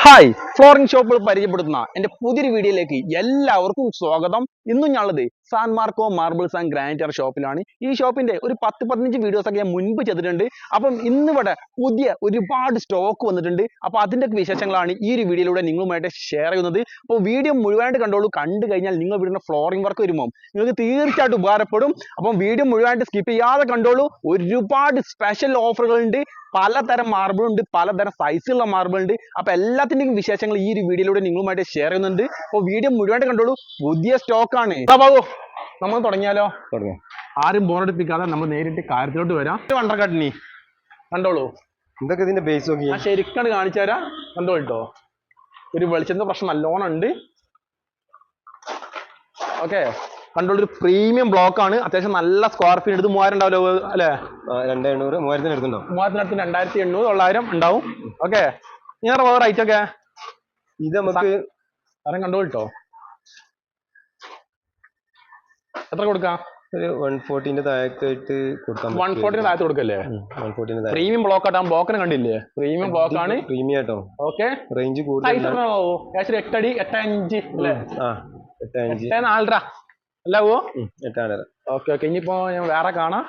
Hi flooring ഷോപ്പുകൾ പരിചയപ്പെടുത്തുന്ന എന്റെ പുതിയൊരു വീഡിയോയിലേക്ക് എല്ലാവർക്കും സ്വാഗതം. ഇന്നും ഞാനുള്ളത് San Marco marbles and granite ഷോപ്പിലാണ്. ഈ ഷോപ്പിന്റെ ഒരു 10-15 വീഡിയോസ് ഒക്കെ ഞാൻ മുൻപ് ചെയ്തിട്ടുണ്ട്. അപ്പം ഇന്നിവിടെ പുതിയ ഒരുപാട് സ്റ്റോക്ക് വന്നിട്ടുണ്ട്. അപ്പൊ അതിന്റെ വിശേഷങ്ങളാണ് ഈ ഒരു വീഡിയോയിലൂടെ നിങ്ങളുമായിട്ട് ഷെയർ ചെയ്യുന്നത്. അപ്പോൾ വീഡിയോ മുഴുവനായിട്ട് കണ്ടോളൂ. കണ്ടു കഴിഞ്ഞാൽ നിങ്ങൾ വീടിന്റെ ഫ്ലോറിംഗ് വർക്ക് വരുമ്പോൾ നിങ്ങൾക്ക് തീർച്ചയായിട്ടും ഉപകാരപ്പെടും. അപ്പം വീഡിയോ മുഴുവനായിട്ട് സ്കിപ്പ് ചെയ്യാതെ കണ്ടോളൂ. ഒരുപാട് സ്പെഷ്യൽ ഓഫറുകൾ ഉണ്ട്. പലതരം മാർബിൾ ഉണ്ട്, പലതരം സൈസുള്ള മാർബിൾ ഉണ്ട്. അപ്പൊ എല്ലാത്തിന്റെയും വിശേഷങ്ങൾ ഈ ഒരു വീഡിയോയിലൂടെ നിങ്ങളുമായിട്ട് ഷെയർ ചെയ്യുന്നുണ്ട്. അപ്പോൾ വീഡിയോ മുഴുവനായിട്ട് കണ്ടോളൂ. പുതിയ സ്റ്റോക്ക് ആണ്. നമ്മൾ തുടങ്ങിയാലോ? ആരും ബോറടിപ്പിക്കാതെ നമ്മൾ നേരിട്ട് കാര്യത്തിലോട്ട് വരാം. വണ്ടർക്കട്ടിനി കണ്ടോളൂ. എന്തൊക്കെ ഇതിന്റെ ബേസ് നോക്കി ഞാൻ ശരിക്കാണ് കാണിച്ചു തരാം. കണ്ടോട്ടോ, ഒരു വെളിച്ചത്തിന്റെ പ്രശ്നം നല്ലോണം ഉണ്ട്. ഓക്കെ, കണ്ടോളൂ. ഒരു പ്രീമിയം ബ്ലോക്ക് ആണ്. അത്യാവശ്യം നല്ല സ്ക്വയർ ഫീറ്റ്. ഇത് 3000 ഉണ്ടാവല്ലോ അല്ലെ? 2800 3000 2800 900 ഉണ്ടാവും. ഓക്കെ, ഞാൻ റൈറ്റ് ഒക്കെ ഇത് നമുക്ക് കണ്ടോട്ടോ. എത്ര കൊടുക്കാം? ഒരു 140 താഴത്തായിട്ട് കൊടുക്കാം. 140 താഴത്ത് കൊടുക്കല്ലേ? 140 പ്രീമിയം ബ്ലോക്ക് ആട്ടാ. ബ്ലോക്കിനെ കണ്ടില്ലേ? പ്രീമിയം ബ്ലോക്ക് ആണ്. പ്രീമിയം ആട്ടോ. ഓക്കെ, റേഞ്ച് കൂടുതൽ 8 അടി 8.5 അല്ലേ? 8.5 8.4 അല്ലാവോ? 8.5. Okay okay. ഇനിയിപ്പോ ഞാൻ വേറെ കാണാം.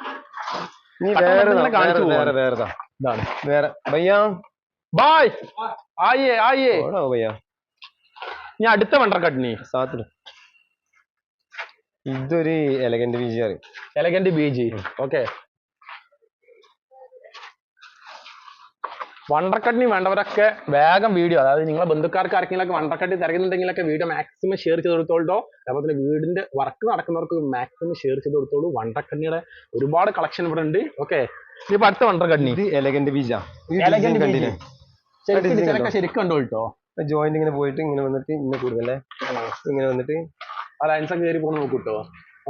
വേറെ ഭയ്യാ ബായ് ആയേ ആയേ ഭയ്യാ. ഞാൻ അടുത്ത വണ്ടർക്കട്ടിനി സാത്തില് ഇതൊരു എലഗന്റ് ബീജി ആണ്. Elegant BG. ഓക്കെ, വണ്ടർക്കട്ടിനി വേണ്ടവരൊക്കെ വേഗം വീഡിയോ, അതായത് നിങ്ങളെ ബന്ധുക്കാർക്ക് ആർക്കെങ്കിലും വണ്ടർക്കട്ടി തിരക്കുന്നുണ്ടെങ്കിലൊക്കെ വീഡിയോ മാക്സിമം ഷെയർ ചെയ്ത് കൊടുത്തോളൂ. അതുപോലെ തന്നെ വീടിന്റെ വർക്ക് നടക്കുന്നവർക്ക് മാക്സിമം ഷെയർ ചെയ്ത് കൊടുത്തോളൂ. വണ്ടർക്കട്ടിനിയുടെ ഒരുപാട് കളക്ഷൻ ഇവിടെ ഉണ്ട്. ഓക്കെ, ഇനിയിപ്പോ അടുത്ത വണ്ടർക്കട്ടിനി എലഗന്റ് ബീജാ. ശരിക്കും കണ്ടോ കേട്ടോ. ജോയിന്റ് ഇങ്ങനെ പോയിട്ട് ഇങ്ങനെ വന്നിട്ട് ഇങ്ങനെ കൂടുതലേ ഇങ്ങനെ വന്നിട്ട് ലൈൻസ് ഒക്കെ കയറി പോകുന്ന നോക്കൂട്ടോ.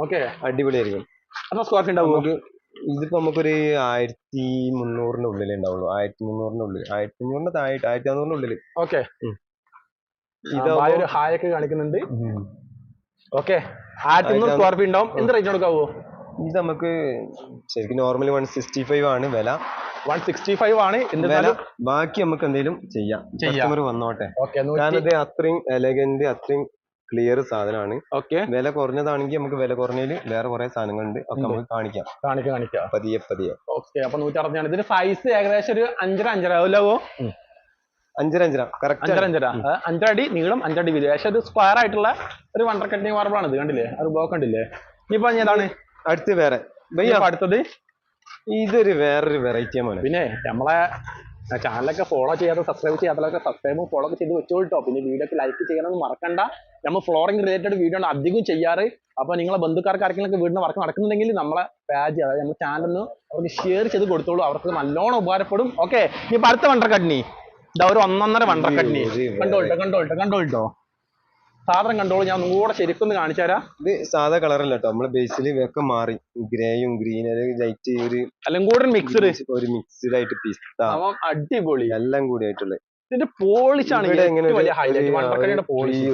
ഓക്കെ, അടിപൊളിയായിരിക്കും. അപ്പൊ സ്ക്വയർ ഫീറ്റ് ഉണ്ടാവും നമുക്ക്. ഇതിപ്പോ നമുക്കൊരു 1300 ഉള്ളിലേ ഉണ്ടാവുള്ളൂ. 1300 ഉള്ളിൽ, 1500 താഴെ 1400 ഉള്ളില്. ഓക്കെ, ഒരു ഹായ് ഒക്കെ കാണിക്കുന്നുണ്ട്. ഓക്കെ, 1300 സ്ക്വയർ ഫീറ്റ് ഉണ്ടാവും. എന്ത് റേറ്റ് കൊടുക്കാവോ? ഇത് നമുക്ക് ശരിക്കും നോർമലി 165 ആണ് വില. 165 ആണ്. ബാക്കി നമുക്ക് എന്തെങ്കിലും ചെയ്യാം. കസ്റ്റമർ വന്നോട്ടെ. കാരണം ഇത് അത്രയും എലഗന്റ്, അത്രയും ക്ലിയർ സാധനമാണ്. ഓക്കെ, വില കുറഞ്ഞതാണെങ്കിൽ നമുക്ക് വില കുറഞ്ഞതിൽ വേറെ കുറെ സാധനങ്ങളുണ്ട്. ഒക്കെ നമുക്ക് കാണിക്കാം പതിയെ പതിയെ. ഓക്കെ, അപ്പൊ 160 ഇതിന്റെ സൈസ് ഏകദേശം ഒരു 5.5 ആവുമല്ലോ. 5.5 കറക്റ്റ്. 5 അടി നീളം, 5 അടി വീതി. ഏകദേശം ഒരു സ്ക്വയർ ആയിട്ടുള്ള ഒരു വണ്ടർക്കട്ടിനി മാർബിൾ ആണ് ഇത്. കണ്ടില്ലേ? അത് ബ്ലോക്ക് കണ്ടില്ലേ? ഇനിയിപ്പോ ഏതാണ് അടുത്ത്? വേറെ അടുത്തത് ഇതൊരു വേറൊരു വെറൈറ്റി ആണ്. പിന്നെ നമ്മളെ ചാനലൊക്കെ ഫോളോ ചെയ്യാതെ സബ്സ്ക്രൈബ് ചെയ്യാത്തതൊക്കെ സബ്സ്ക്രൈബും ഫോളോ ഒക്കെ ചെയ്ത് വെച്ചോട്ടോ. പിന്നെ വീഡിയോ ഒക്കെ ലൈക്ക് ചെയ്യണമെന്ന് മറക്കണ്ട. നമ്മൾ ഫ്ലോറിംഗ് റിലേറ്റഡ് വീഡിയോ ആണ് അധികം ചെയ്യാറ്. അപ്പൊ നിങ്ങളെ ബന്ധുക്കാർക്ക് ആർക്കെങ്കിലും വീടിന്റെ വർക്ക് നടക്കുന്നുണ്ടെങ്കിൽ നമ്മളെ പേജ്, അതായത് നമ്മുടെ ചാനലിന് അവർക്ക് ഷെയർ ചെയ്ത് കൊടുത്തോളൂ. അവർക്ക് നല്ലോണം ഉപകാരപ്പെടും. ഓക്കെ, ഇനിയിപ്പോ അടുത്ത വണ്ടർക്കട്ടിനി ഇതാ ഒരു 1.5 വണ്ടർക്കട്ടിനി. കണ്ടോട്ടോ സാധനം കണ്ടോളൂ. ഞാൻ ഒന്നുകൂടെ ശരിക്കും കാണിച്ചു തരാം. ഇത് സാധാ കളറല്ല കേട്ടോ. നമ്മളെ ബേസിൽ ഒക്കെ മാറി ഗ്രേയും ഗ്രീൻ ലൈറ്റ് എല്ലാം കൂടെ മിക്സ്ഡ് ആയിട്ട് പിസ്ത അടിപൊളി എല്ലാം കൂടി ആയിട്ടുള്ള ഇതിന്റെ പോളിഷ് ആണ്.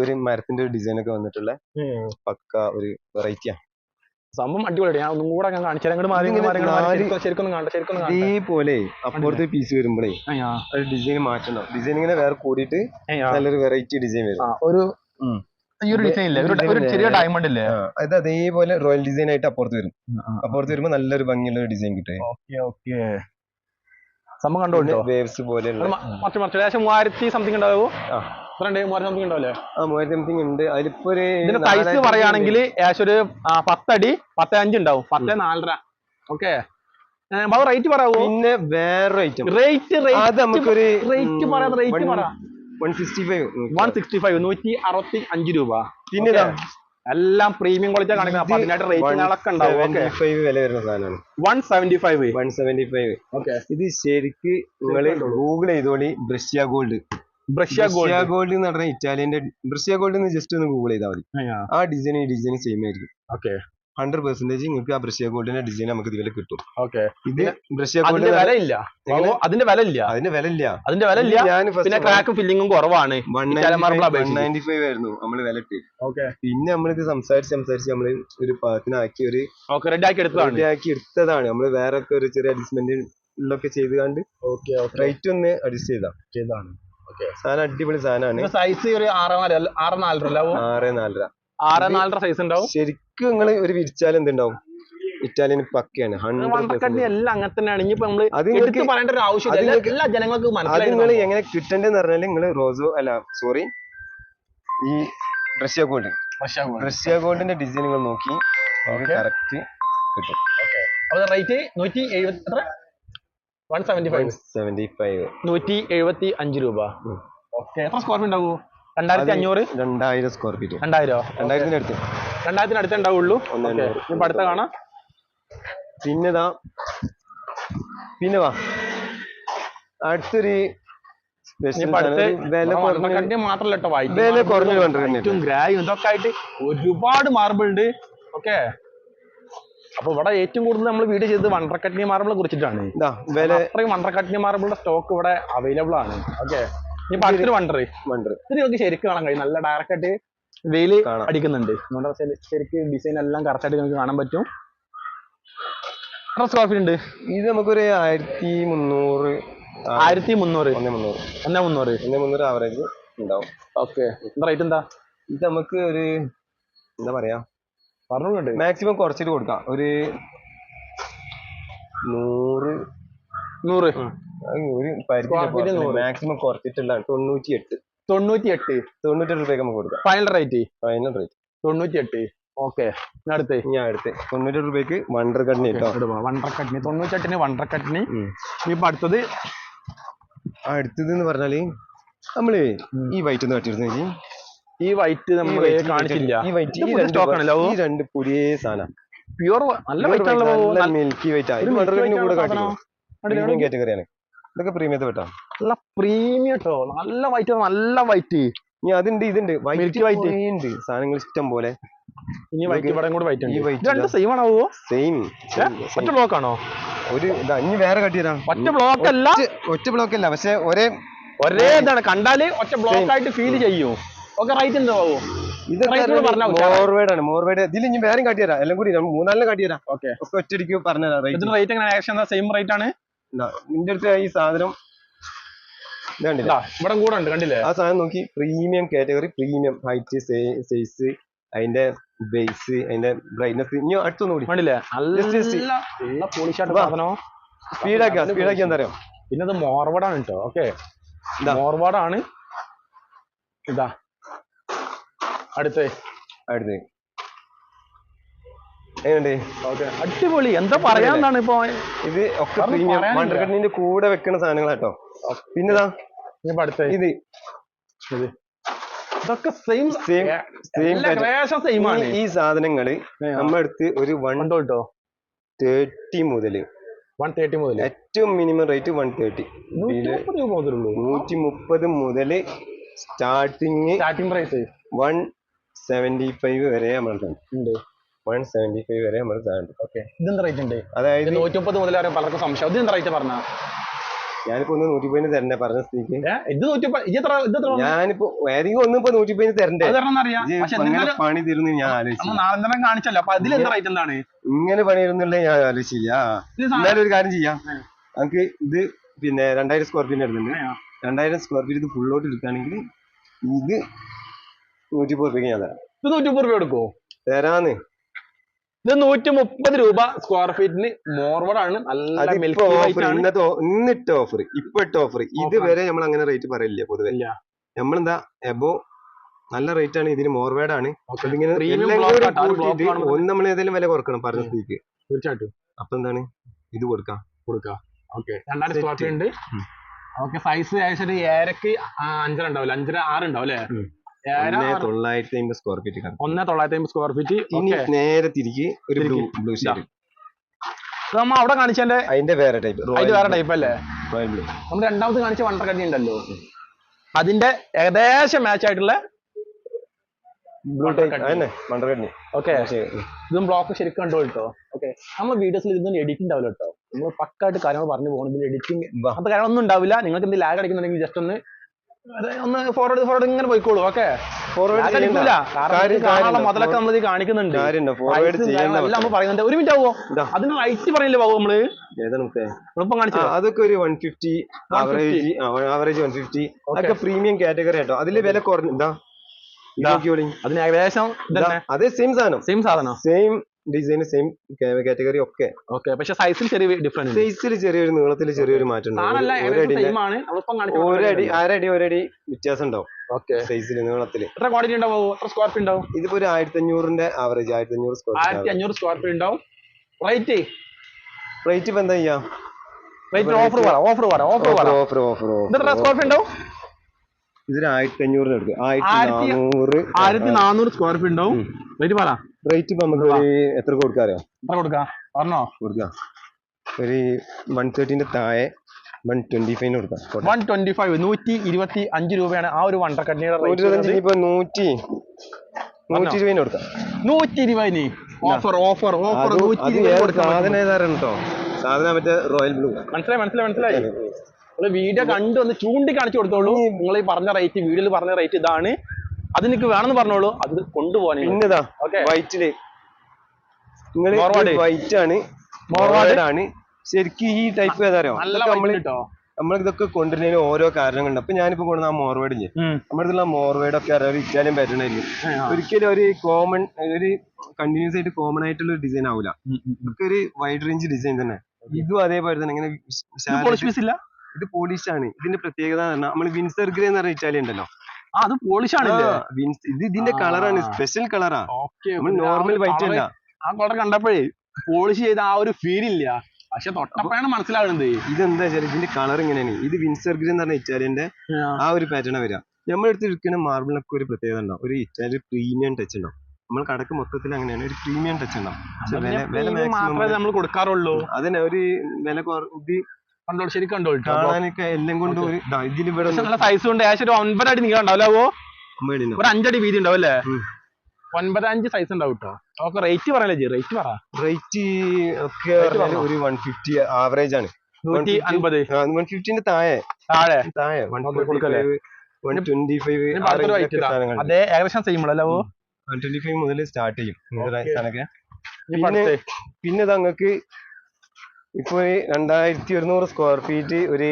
ഒരു മരത്തിന്റെ ഡിസൈൻ ഒക്കെ വന്നിട്ടുള്ള പക്ക ഒരു വെറൈറ്റിയാ. സംഭവം അടിപൊളിയാണ്. ഞാൻ ഒന്നും കൂടെ കാണിച്ചു തരാം. ഇതേപോലെ അപ്പുറത്തെ പീസ് വരുമ്പോഴേ ഡിസൈൻ മാറ്റണം. ഡിസൈൻ ഇങ്ങനെ വേറെ കൂടിയിട്ട് നല്ലൊരു വെറൈറ്റി ഡിസൈൻ വരും. ചെറിയ ഡയമണ്ട് ഇല്ലേ? അത് അതേപോലെ റോയൽ ഡിസൈൻ ആയിട്ട് അപ്പുറത്ത് വരും. അപ്പുറത്ത് വരുമ്പോ നല്ലൊരു ഭംഗിയുള്ള ഡിസൈൻ കിട്ടും. സംഭവം കണ്ടോ? വേവ്സ് പോലെ ഏകദേശം 3000 സംതിങ് ഉണ്ടാവോ? 3000 സംതിങ് ഉണ്ടാവില്ലേ? 3000 സംതിങ് ഉണ്ട്. അതിലിപ്പോ ഇതിന്റെ സൈസ് പറയുകയാണെങ്കിൽ ഏകദേശം ഒരു 10 അടി 10.5 ഉണ്ടാവും. 10.4. ഓക്കെ, റേറ്റ് പറയാവോ? പിന്നെ വേറെ ഐറ്റം റേറ്റ് നമുക്കൊരു റേറ്റ് പറയാം. റേറ്റ് പറയാം. 165 165 രൂപ. പിന്നെ എല്ലാം പ്രീമിയം ക്വാളിറ്റി കാണിക്കുന്നത്. അപ്പൊ അതിനായിട്ട് റേറ്റുകളൊക്കെ ഉണ്ടാവും. വില വരുന്ന സാധനമാണ്. 175. ഓക്കെ, ഇത് ശരിക്ക് നിങ്ങൾ ഗൂഗിൾ ചെയ്തോളി. ബ്രഷ്യ ഗോൾഡ് എന്ന് പറഞ്ഞാൽ ഇറ്റാലിയന്റെ ബ്രഷ്യ ഗോൾഡ് എന്ന് ജസ്റ്റ് ഒന്ന് ഗൂഗിൾ ചെയ്താൽ മതി. ആ ഡിസൈൻ ഈ ഡിസൈൻ സെയിം ആയിരിക്കും. ഓക്കെ, 100% നിങ്ങൾക്ക് ആ ബ്രഷ്യ ഗോൾഡിന്റെ ഡിസൈൻ നമുക്ക് ഇതിൽ കിട്ടും. ഓക്കെ, ഇത് ബ്രഷ്യ ഗോൾഡ് അതിന്റെ വില ഇല്ല. പിന്നെ ക്രാക്കും ഫില്ലിങ്ങും കുറവാണ്. 195 ആയിരുന്നു നമ്മള് വില ഇട്ട്. പിന്നെ നമ്മളിത് സംസാരിച്ച് നമ്മള് ഒരു പാകത്തിനാക്കി ഒരു റെഡിയാക്കി എടുത്തതാണ്. നമ്മള് വേറെ ഒക്കെ ഒരു ചെറിയ അഡ്ജസ്റ്റ്മെന്റ് ഒക്കെ ചെയ്ത് കണ്ട് റേറ്റ് ഒന്ന് അഡ്ജസ്റ്റ് ചെയ്താണ്. സാധനം അടിപൊളി സാധനമാണ്. സൈസ് ഒരു 6.4 6.4 6.4 6.4 സൈസ് ഉണ്ടാവും. ശരിക്കും നിങ്ങൾ ഒരു വിരിച്ചാൽ എന്തുണ്ടാവും, ഇറ്റാലിയൻ പക്കയാണ്. എല്ലാം അങ്ങനെ തന്നെയാണ്. ഇനിയിപ്പോ നമ്മള് എടുത്ത് പറയേണ്ട ഒരു ആവശ്യമില്ല, എല്ലാ ജനങ്ങൾക്കും അത് നിങ്ങൾ എങ്ങനെ കിട്ടണ്ടെന്ന് പറഞ്ഞാൽ നിങ്ങൾ ഈ റഷ്യ ഗോൾഡിന്റെ ഡിസൈൻ നിങ്ങൾ നോക്കി കറക്റ്റ് കിട്ടും. റേറ്റ് 175 രൂപ. എത്ര സ്ക്വയർ ഫീറ്റ് ഉണ്ടാവൂ? 2500 സ്ക്വയർ ഫീറ്റ്. 2000 അടുത്ത് ഉണ്ടാവുള്ളൂ. ഇപ്പൊ അടുത്ത കാണാം. പിന്നെ വാ അടുത്തൊരു മാത്രല്ല ഗ്രായും ഇതൊക്കെ ആയിട്ട് ഒരുപാട് മാർബിൾ ഉണ്ട്. ഓക്കെ, അപ്പൊ ഇവിടെ ഏറ്റവും കൂടുതൽ നമ്മൾ വീഡിയോ ചെയ്തത് വണ്ടർക്കട്ടിനി മാർബിളിനെ കുറിച്ചിട്ടാണ്. അത്രയും വണ്ടർക്കട്ടിനി മാർബിളിന്റെ സ്റ്റോക്ക് ഇവിടെ അവൈലബിൾ ആണ്. ഓക്കെ, ഇനി അടുത്തൊരു വണ്ടർ ഇത് നമുക്ക് ശരിക്കും കാണാൻ കഴിയും. നല്ല ഡയറക്റ്റ് ആയിട്ട് വെയില് അടിക്കുന്നുണ്ട്. ശരിക്കും ഡിസൈൻ എല്ലാം കറക്റ്റ് ആയിട്ട് നമുക്ക് കാണാൻ പറ്റും. എത്ര സ്ക്വയർ ഫീറ്റ് ഉണ്ട്? ഇത് നമുക്കൊരു 1300 ആവറേജ് ഉണ്ടാവും. ഓക്കെ, എന്താ റേറ്റ് എന്താ? ഇത് നമുക്ക് ഒരു എന്താ പറയാ, പറഞ്ഞോണ്ട് മാക്സിമം കുറച്ചിട്ട് കൊടുക്കാം. ഒരു 100 മാക്സിമം കുറച്ചിട്ടുള്ള 98 രൂപയ്ക്ക് നമുക്ക് കൊടുക്കാം. Final rate 98. ഓക്കെ, അടുത്ത് 90 രൂപയ്ക്ക് വണ്ടർ കട്നി. 98 വണ്ടർ കട്നി. ഇപ്പൊ അടുത്തത് എന്ന് പറഞ്ഞാല് നമ്മള് ഈ വൈറ്റ് ഒന്ന് കട്ടിരുന്നു. ഈ വൈറ്റ് നമ്മൾ കാണിച്ചില്ല. ഈ രണ്ട് പുതിയ സാധനം പ്യൂർ നല്ല വൈറ്റ്, മിൽക്കി വൈറ്റ് കാറ്റഗറിയാണ്. ഇതൊക്കെ പ്രീമിയത്തെ വെട്ടാ, നല്ല പ്രീമിയം കേട്ടോ. നല്ല വൈറ്റ്. ഇനി അതുണ്ട്, ഇതുണ്ട് മിൽക്കി വൈറ്റ് ഉണ്ട് സാധനങ്ങൾ ഇഷ്ടം പോലെ. ഇനി വൈറ്റ് ഇവിടെ കൂടെ വൈറ്റ് ഉണ്ട്. രണ്ട് സെയിം ആണോ? സെയിം ഒറ്റ ബ്ലോക്ക് ആണോ? ഒരു ഇനി വേറെ കട്ട് ചെയ്താ ഒറ്റ ബ്ലോക്ക് അല്ല, പക്ഷെ ഒരേ ഇതാണ്. കണ്ടാല് ഒറ്റ ബ്ലോക്ക് ആയിട്ട് ഫീൽ ചെയ്യും. ഓക്കെ, റേറ്റ് എന്താ ആവും? ഇത് മോർവേഡ്. ഇതിൽ ഇനി വേറെ കാട്ടി തരാം. എല്ലാം കൂടി 3-4 കാട്ടി തരാം. ഓക്കെ, ഒറ്റടിക്ക് പറഞ്ഞുതരാം. റേറ്റ് എങ്ങനെ? ഏകദേശം സെയിം റേറ്റ് ആണ്. നിന്റെ അടുത്ത് ഈ സാധനം ഇവിടെ കൂടെ ഉണ്ട്, കണ്ടില്ലേ? ആ സാധനം നോക്കി, premium category, premium height, size, അതിന്റെ ബേസ്, അതിന്റെ ബ്രൈറ്റ്നസ്. ഇനി അടുത്തൊന്നും കൂടി കണ്ടില്ലേ? സ്പീഡാക്കി എന്താ അറിയാം. പിന്നെ അത് മോർവേഡാണ് കേട്ടോ. ഓക്കെ, മോർവേഡാണ്. ഇതാ അടുത്ത് അടിപൊളി. എന്താ പറയാന്നാണ് ഇപ്പൊ. ഇത് ഒക്കെ പ്രീമിയം വണ്ടർകട്ടിന്റെ കൂടെ വെക്കുന്ന സാധനങ്ങളാട്ടോ. പിന്നെതാ ഇത് ഇതൊക്കെ സെയിം ആണ്. ഈ സാധനങ്ങള് നമ്മുടെ അടുത്ത് ഒരു 130 മുതൽ ഏറ്റവും മിനിമം റേറ്റ് 130 130 മുതൽ സ്റ്റാർട്ടിങ് പ്രൈസ് 175 വരെ നമ്മൾ ഉണ്ട്. 175 വരെ നമ്മൾ തരുന്നുണ്ട്. ഓക്കെ, ഇതെന്താ റേറ്റ് ഉണ്ട്? അതായത് 130 മുതൽ പലർക്കും സംശയം. ഇത് എന്താ റേറ്റ് പറഞ്ഞ? ഞാനിപ്പോ 130 തരണ്ടേ പറഞ്ഞ സ്ഥിതിക്ക്. ഞാനിപ്പോ ഏതെങ്കിലും ഒന്നും 130 തരണ്ടേ, പണി തരുന്നു ഞാൻ ആലോചിച്ചു. കാണിച്ചല്ലോ. അപ്പൊ അതിൽ എന്താ റേറ്റ് എന്താണ്? ഇങ്ങനെ പണി തരുന്നില്ല ഞാൻ ആലോചിച്ചില്ല. എന്നാലും ഒരു കാര്യം ചെയ്യാം, നമുക്ക് ഇത് പിന്നെ 2000 സ്ക്വയർ ഫീറ്റ് എടുക്കുന്നുണ്ട്. 2000 സ്ക്വയർ ഫീറ്റ് ഇത് ഫുള്ളോട്ട് എടുക്കുകയാണെങ്കിൽ ഇത് 130 രൂപയ്ക്ക് ഞാൻ തരാം. ഇത് 130 രൂപ എടുക്കുമോ? തരാന്ന്. ഇത് 130 രൂപ സ്ക്വയർ ഫീറ്റിന് മോർവേഡാണ്. ഇന്നിട്ട ഓഫർ, ഇപ്പൊ ഇട്ട ഓഫർ. ഇതുവരെ നമ്മൾ അങ്ങനെ റേറ്റ് പറയില്ല പൊതുവെ. നമ്മളെന്താ എബോ നല്ല റേറ്റ് ആണ് ഇതിന്, മോർവേഡാണ്. ഒന്ന് നമ്മൾ ഏതെങ്കിലും വില കുറക്കണം പറഞ്ഞ സ്ഥിതിക്ക്. തീർച്ചയായിട്ടും. അപ്പൊ എന്താണ് ഇത് കൊടുക്കാം. ഓക്കെ, 2000 സ്ക്വയർ ഫീറ്റ് ഉണ്ട്. ഓക്കെ, സൈസ് ഏകദേശം 7ക്ക് 5 ഉണ്ടാവില്ല, 5-6 ഉണ്ടാവും അല്ലേ? 1950 സ്ക്വയർ ഫീറ്റ്. 1950 square feet. ഇനി നേരെ തിരികെ ഒരു ബ്ലൂ ഷെയ്ഡ് നമ്മ അവിടെ കാണിച്ചതിന്റെ അതിന്റെ വേറെ ടൈപ്പ് അല്ലേ? നമ്മൾ രണ്ടാമത് കാണിച്ച വണ്ടർകട്ടി ഉണ്ടല്ലോ, അതിന്റെ ഏകദേശം മാച്ച് ആയിട്ടുള്ള ബ്ലൂ ടൈപ്പ് അതന്നെ വണ്ടർകട്ടി. ഓക്കെ, ഇതും ബ്ലോക്ക് ശരിക്കും കണ്ടോ കേട്ടോ. ഓക്കെ, നമ്മൾ വീഡിയോസിൽ ഇതൊന്നും എഡിറ്റിംഗ് ഉണ്ടാവില്ല കേട്ടോ. നമ്മൾ പക്കായിട്ട് കാര്യങ്ങൾ പറഞ്ഞു പോകണം. ഇതിൽ എഡിറ്റിംഗ് അങ്ങനത്തെ കാര്യങ്ങളൊന്നും ഉണ്ടാവില്ല. നിങ്ങൾക്ക് എന്തെങ്കിലും ലാഗ് അടിക്കുന്നുണ്ടെങ്കിൽ ജസ്റ്റ് ഒന്ന് ഫോർവേഡ് ഇങ്ങനെ പോയിക്കോളൂ. ഓക്കെ, മുതലൊക്കെ നമ്മൾ കാണിക്കുന്നുണ്ട്. ഫോർവേഡ് ചെയ്യണം പറയുന്നുണ്ട്. ഒരു മിനിറ്റ് ആവോ അതിന് റൈറ്റ് പറയില്ലേ ബാബു നമ്മള് എളുപ്പം കാണിച്ചു. അതൊക്കെ ഒരു 150 ആവറേജ് 150 അതൊക്കെ പ്രീമിയം കാറ്റഗറി ആട്ടോ. അതില് വില കുറഞ്ഞ അതിന് ഏകദേശം അതേ സെയിം സാധനം സെയിം ഡിസൈൻ സെയിം കാറ്റഗറി ഒക്കെ പക്ഷെ സൈസിൽ ചെറിയ ഡിഫറൻസ്, സൈസിൽ ചെറിയൊരു നീളത്തിൽ ചെറിയൊരു മാറ്റം ഒരടി വ്യത്യാസം ഉണ്ടാവും സൈസിൽ നീളത്തില്. എത്ര ക്വാണ്ടിറ്റി ഉണ്ടാവും, എത്ര സ്ക്വയർ ഫീറ്റ് ഉണ്ടാവും? ഇതിപ്പോ ഒരു 1500 ആവറേജ് 1500 സ്ക്വയർ ഫീറ്റ് ഉണ്ടാവും. റേറ്റ് ഇപ്പൊ എന്താ ചെയ്യാ, ഓഫർ സ്ക്വയർ ഫീറ്റ് ഉണ്ടാവും. ഇതിന് 1500 എടുക്കും. 1400 സ്ക്വയർ ഫീറ്റ് ഉണ്ടാവും. റേറ്റ് പറ. റേറ്റ് ഇപ്പൊ നമുക്ക് എത്ര കൊടുക്കാറോ? എത്ര കൊടുക്കാം കൊടുക്കാം ഒരു 130 താഴെ 125 കൊടുക്കാം. 125 125 രൂപയാണ് ആ ഒരു വണ്ടർ കണ്ണിയുടെ റേറ്റ്. 120 കൊടുക്കാം. 120 ഓഫർ സാധനം ഏതായിരുന്നു കേട്ടോ, സാധനം മറ്റേ റോയൽ ബ്ലൂ. മനസ്സിലായി. വീഡിയോ കണ്ടു ഒന്ന് ചൂണ്ടി കാണിച്ചു കൊടുത്തോളൂ. നിങ്ങൾ ഈ പറഞ്ഞ റേറ്റ്, വീഡിയോയിൽ പറഞ്ഞ റേറ്റ് ഇതാണ്, അത് നിങ്ങൾക്ക് വേണമെന്ന് പറഞ്ഞോളൂ, അത് കൊണ്ടുപോകാൻ. പിന്നെതാ വൈറ്റില് വൈറ്റ് ആണ് ശരിക്കും ഈ ടൈപ്പ് ഏതാരോ. നമ്മളിതൊക്കെ കൊണ്ടുവരുന്നതിന് ഓരോ കാരണങ്ങളുണ്ട്. അപ്പൊ ഞാനിപ്പോ കൊണ്ടുവന്ന ആ മോർവേഡ് ഇല്ലേ, നമ്മുടെ മോർവേഡ് ഒക്കെ അറിയാം, ഇറ്റാലിയൻ പാറ്റേൺ ആയിരിക്കും. ഒരിക്കലും ഒരു കണ്ടിന്യൂസ് ആയിട്ട് കോമൺ ആയിട്ടുള്ള ഒരു ഡിസൈൻ ആവില്ല. ഇതൊക്കെ ഒരു വൈഡ് റേഞ്ച് ഡിസൈൻ തന്നെ. ഇതും അതേപോലെ തന്നെ ഇങ്ങനെ ഇത് പോളിഷ് ആണ്. ഇതിന്റെ പ്രത്യേകത നമ്മൾ വിൻസർ ഗ്രേ എന്ന് പറഞ്ഞ ഇറ്റാലിയൻ ഉണ്ടല്ലോ, അത് പോളിഷ് ആണ്. ഇത് ഇതിന്റെ കളറാണ്, സ്പെഷ്യൽ കളറാ, നോർമൽ വൈറ്റ് അല്ല. ആ കളർ കണ്ടപ്പോഴേ പോളിഷ് ചെയ്ത ആ ഒരു ഫീൽ ഇല്ല, പക്ഷെ തൊട്ടപ്പോഴാണ് മനസ്സിലാവുന്നത്. ഇതെന്താ വെച്ചാൽ ഇതിന്റെ കളർ ഇങ്ങനെയാണ്. ഇത് വിൻസർ ഗ്രീൻ എന്ന് പറഞ്ഞ ഇറ്റാലിയന്റെ ആ ഒരു പാറ്റേൺ വരിക. നമ്മളെടുത്ത് ഇരിക്കുന്ന മാർബിളിനൊക്കെ ഒരു പ്രത്യേകത ഉണ്ടാവും, ഒരു ഇറ്റാലിയൻ പ്രീമിയം ടച്ച് ഉണ്ടാവും. നമ്മൾ കടക്ക് മൊത്തത്തിൽ അങ്ങനെയാണ്, ഒരു പ്രീമിയം ടച്ച് ഉണ്ടാവും. നമ്മൾ കൊടുക്കാറുള്ളൂ. അതിന് ഒരു വില കണ്ടോളൂ, ശരി കണ്ടോളൂ. കാണാനൊക്കെ എല്ലാം കൊണ്ട് ഒരു ഇതിലിവിടെ സൈസ് കൊണ്ട് ഏകദേശം ഒരു 9 അടി നീളം ഉണ്ടാവില്ലോ, ഒരു 5 അടി വീതി ഉണ്ടാവും അല്ലേ? 9.5 സൈസ് ഉണ്ടാവും കേട്ടോ. ഓക്കെ, റേറ്റ് പറയല്ലേ, റേറ്റ് പറ. റേറ്റ് ഒക്കെ ഒരു 150 ആവറേജ് ആണ്. 150 താഴെ 125 അതെ, ഏകദേശം സെയിം അല്ലേ? 125 മുതൽ സ്റ്റാർട്ട് ചെയ്യും. പിന്നെ നിങ്ങൾക്ക് ഇപ്പൊ 2100 സ്ക്വയർ ഫീറ്റ് ഒരു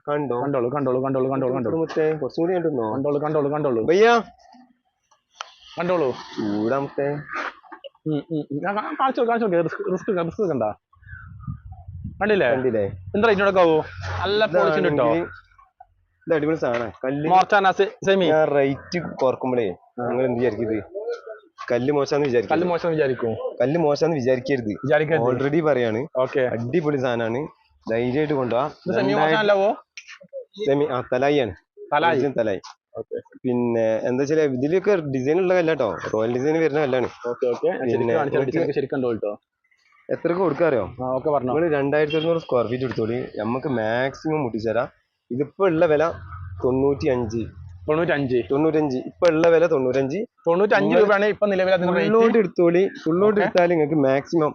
കണ്ടോളൂ ഭയ്യ കണ്ടോളൂ. ചൂടാമത്തെ റിസ്ക് കണ്ട കണ്ടില്ലേ? എന്താ റേറ്റിനോടൊക്കെ ആവോ? നല്ല പോളിഷിന് കിട്ടോ. ഇത് അടിപൊളി സാധനം. റേറ്റ് കുറക്കുമ്പോഴേ നിങ്ങൾ എന്ത് വിചാരിക്കും, ഇത് കല്ല് മോശാന്ന് വിചാരിക്കരുത്. ഓൾറെഡി പറയാണ്, അടിപൊളി സാധനമാണ്, ധൈര്യമായിട്ട് കൊണ്ടുപോവാ. തലായിയാണ്, തലായി. പിന്നെ എന്താ വെച്ചാൽ ഇതിലൊക്കെ ഡിസൈൻ ഉള്ള കല്ലാട്ടോ, റോയൽ ഡിസൈൻ വരുന്ന കല്ലാണ്. എത്രക്ക് കൊടുക്കാറിയോ? 2100 സ്ക്വയർ ഫീറ്റ് എടുത്തോളി, നമുക്ക് മാക്സിമം മുട്ടിച്ചേരാം. ഇതിപ്പോ ഉള്ള വില 95 ഇപ്പൊ ഉള്ള വില 95 രൂപയാണ് ഇപ്പൊ നിലവിൽ. ഫുള്ളോട്ട് എടുത്തോളി, ഫുള്ളോട്ട് എടുത്താൽ നിങ്ങൾക്ക് മാക്സിമം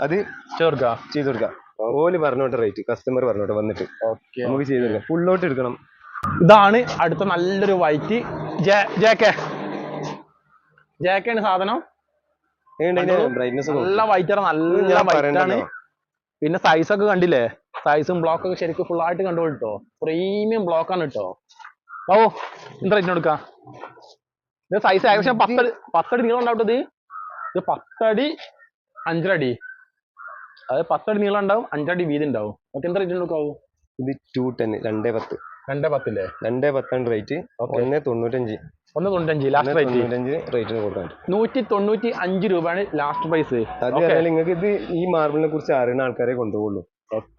അത് ചെയ്ത് കൊടുക്കാം. ഓല് പറഞ്ഞോട്ടെ റേറ്റ്, കസ്റ്റമർ പറഞ്ഞോട്ടെ വന്നിട്ട് നമുക്ക് ചെയ്ത് കൊടുക്കാം. ഫുള്ളോട്ട് എടുക്കണം. ഇതാണ് അടുത്ത നല്ലൊരു വൈറ്റ് ജാക്കാണ് സാധനം. നല്ല വൈറ്റാണ്, നല്ല വൈറ്റാണ്. പിന്നെ സൈസ് ഒക്കെ കണ്ടില്ലേ, സൈസും ബ്ലോക്ക് ഒക്കെ ശരിക്കും ഫുൾ ആയിട്ട് കണ്ടോളൂ കേട്ടോ. പ്രീമിയം ബ്ലോക്ക് ആണ് കേട്ടോ. ഓ, എന്താ റേറ്റിന് കൊടുക്കാം? ഇത് സൈസ് ഏകദേശം 10 അടി നീളം ഉണ്ടാവും. ഇത് 10 അടി 5 അടി, അതായത് 10 അടി നീളം ഉണ്ടാവും, 5 അടി വീതി ഉണ്ടാവും. ഓക്കെ, എന്താ റേറ്റിന് കൊടുക്കാവൂ? ഇത് 210 210 210 റേറ്റ്. 195 last rate. 195 രൂപയാണ് ലാസ്റ്റ് പ്രൈസ്. നിങ്ങൾക്ക് ഇത് ഈ മാർബിളിനെ കുറിച്ച് അറിയുന്ന ആൾക്കാരെ കൊണ്ടുപോകുള്ളൂ.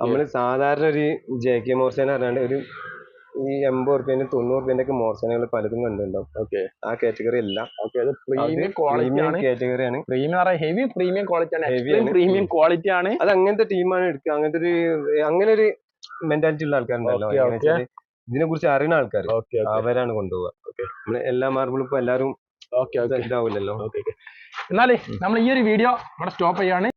നമ്മള് സാധാരണ ഒരു JK മോർസേന പറഞ്ഞാണ്ട് ഒരു ഈ 80 റുപ്യന്റെ 90 റുപ്യന്റെ ഒക്കെ മോർസേനകൾ പലതും കണ്ടുണ്ടാവും. ആ കാറ്റഗറി അല്ല, കാറ്റഗറിയാണ്. ഹെവി പ്രീമിയം ക്വാളിറ്റി ആണ്. അത് അങ്ങനത്തെ ടീമാണ് എടുക്കുക. അങ്ങനെ ഒരു മെന്റാലിറ്റി ഉള്ള ആൾക്കാരുണ്ടല്ലോ, ഇതിനെ കുറിച്ച് അറിയുന്ന ആൾക്കാർ, അവരാണ് കൊണ്ടുപോവുക. നമ്മള് എല്ലാ മാർബിളും ഇപ്പൊ എല്ലാരും ഇതാവില്ലല്ലോ. എന്നാലേ നമ്മൾ ഈ ഒരു വീഡിയോ ഇവിടെ സ്റ്റോപ്പ് ചെയ്യാണ്.